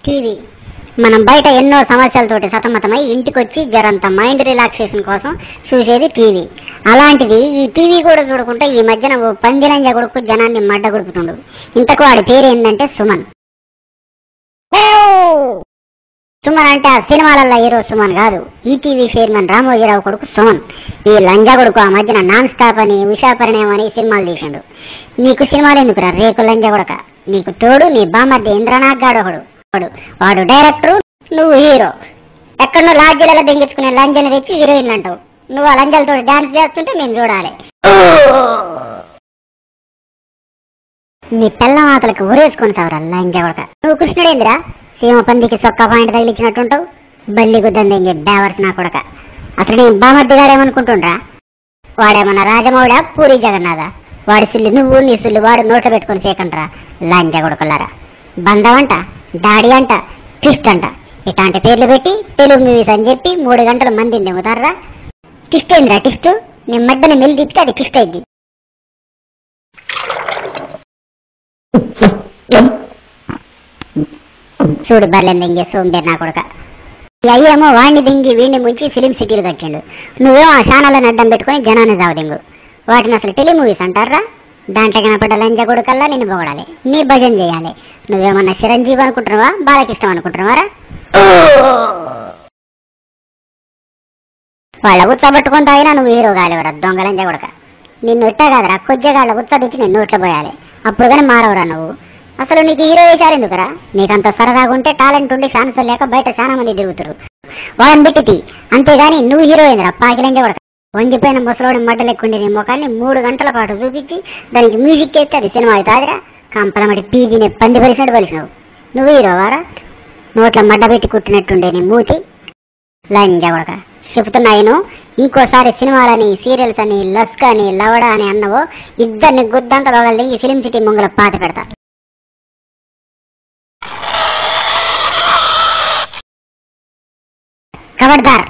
TV. మనం బయట ఎన్నో సమస్యలతోటి సతమతమై ఇంటికొచ్చి జరంత మైండ్ రిలాక్సేషన్ కోసం చూసేది టీవీ. అలాంటిది ఈ టీవీ కూడా చూడకుండా ఈ మధ్యన ఓ పందిరంజ కొడుకు జనాన్ని మడ్డ కొడుకుతుండు. ఇంతకు వాడి పేరు ఏంటంటే సుమన్. సుమన్ అంటే ఆ సినిమాలల్లో హీరో సుమన్ కాదు, ఈటీవీ చైర్మన్ రామోజీరావు కొడుకు సుమన్. ఈ లంజా కొడుకు ఆ మధ్యన నాన్ స్టాప్ అని, ఉషాపరిణయం అని సినిమాలు తీసిండు. నీకు సినిమాలు ఎందుకురా రేకు లంజా కొడక? నీకు తోడు నీ బామర్ది ఇంద్రనాథ్ గాడు ఒకడు. వాడు డైరెక్టరు, నువ్వు హీరో. ఎక్కడో లాడ్జీలలో దెంగించుకునే లంజని తెచ్చి హీరోయిన్ అంటావు. నువ్వు ఆ లంజలతో డాన్స్ చేస్తుంటే మేము చూడాలి. నీ పిల్ల మాతలకు ఊరేసుకొని సావరా లంజా కొడక. నువ్వు కృష్ణుడేందిరా సీమ పందికి సొక్క పాయింట్ తగిలించినట్టుంటావు. బల్లి గుద్దంది డావర్స్ నా కొడక. అసలు నీ బామర్ది గాడేమనుకుంటుండ్రా? వాడేమన్నా రాజమౌడా పూరి జగన్నాథ? వాడి సిల్లు నువ్వు, నీ సిల్లు వాడు నోట్లో పెట్టుకుని చేయకండ్రా లంజా కొడుకులారా. బంధం డాడీ అంట, ట్విస్ట్ అంట, ఇట్లాంటి పేర్లు పెట్టి తెలుగు మూవీస్ అని చెప్పి 3 గంటలు మందిని దిగుతారా? ట్విస్ట్ అయిందిరా ట్విస్ట్. నీ మధ్యన మెల్లి తిప్పితే అది ట్విస్ట్ అయింది. చూడు బర్లెన్ దింగే సోంబేర్ నా కొడుక. అయ్యేమో వాడిని దింగి వీడిని ముంచి ఫిలిం సిటీలు కట్టిండు. నువ్వేమో ఆ ఛానళ్ళని అడ్డం పెట్టుకుని జనాన్ని చావదింగు. వాటిని అసలు టెలిమూవీస్ అంటారా? దాంట్లో కనపడ్డ లంజా కొడుకల్లా నిన్ను పొగడాలి, నీ భజన చేయాలి. నువ్వేమన్నా చిరంజీవి అనుకుంటున్నావా, బాలకృష్ణ అనుకుంటున్నావారా? వాళ్ళ ఉత్త పట్టుకొని తాగినా నువ్వు హీరో కాలేవరా దొంగ లంజా కొడక. నిన్ను ఇట్టా కాదరా కొద్దిగాళ్ళ ఉత్త తెచ్చి నేను నోట్లో పోయాలి, అప్పుడు కానీ మారవరా నువ్వు. అసలు నీకు హీరో వేశారు ఎందుకురా? నీకంత సరదాగా ఉంటే టాలెంట్ ఉండి ఛాన్స్ లేక బయట చాలా మంది తిరుగుతారు. వాళ్ళని పెట్టి అంతేగాని నువ్వు హీరో అయిందిరా పాకిలంజా కొడక. వంగిపోయిన ముసలోడి మడ్డలెక్కుండి నీ ముఖాన్ని 3 గంటల పాటు చూపించి దానికి మ్యూజిక్ వేస్తే అది సినిమా అవుతాదిరా. కంపలమటి పీజీని పంది పరిసినట్టు పలిసినావు. నువ్వు హీరోవారా? నోట్ల మడ్డ పెట్టి కుట్టినట్టుండే నీ మూతి లంజా కొడక. చెబుతున్నాయను, ఇంకోసారి సినిమాలని, సీరియల్స్ అని, లస్క్ అని, లవడ అని అన్నవో ఇద్దరిని గుద్దంత పగలది ఈ ఫిలిం సిటీ ముంగల పాత పెడతా. ఖబర్దార్.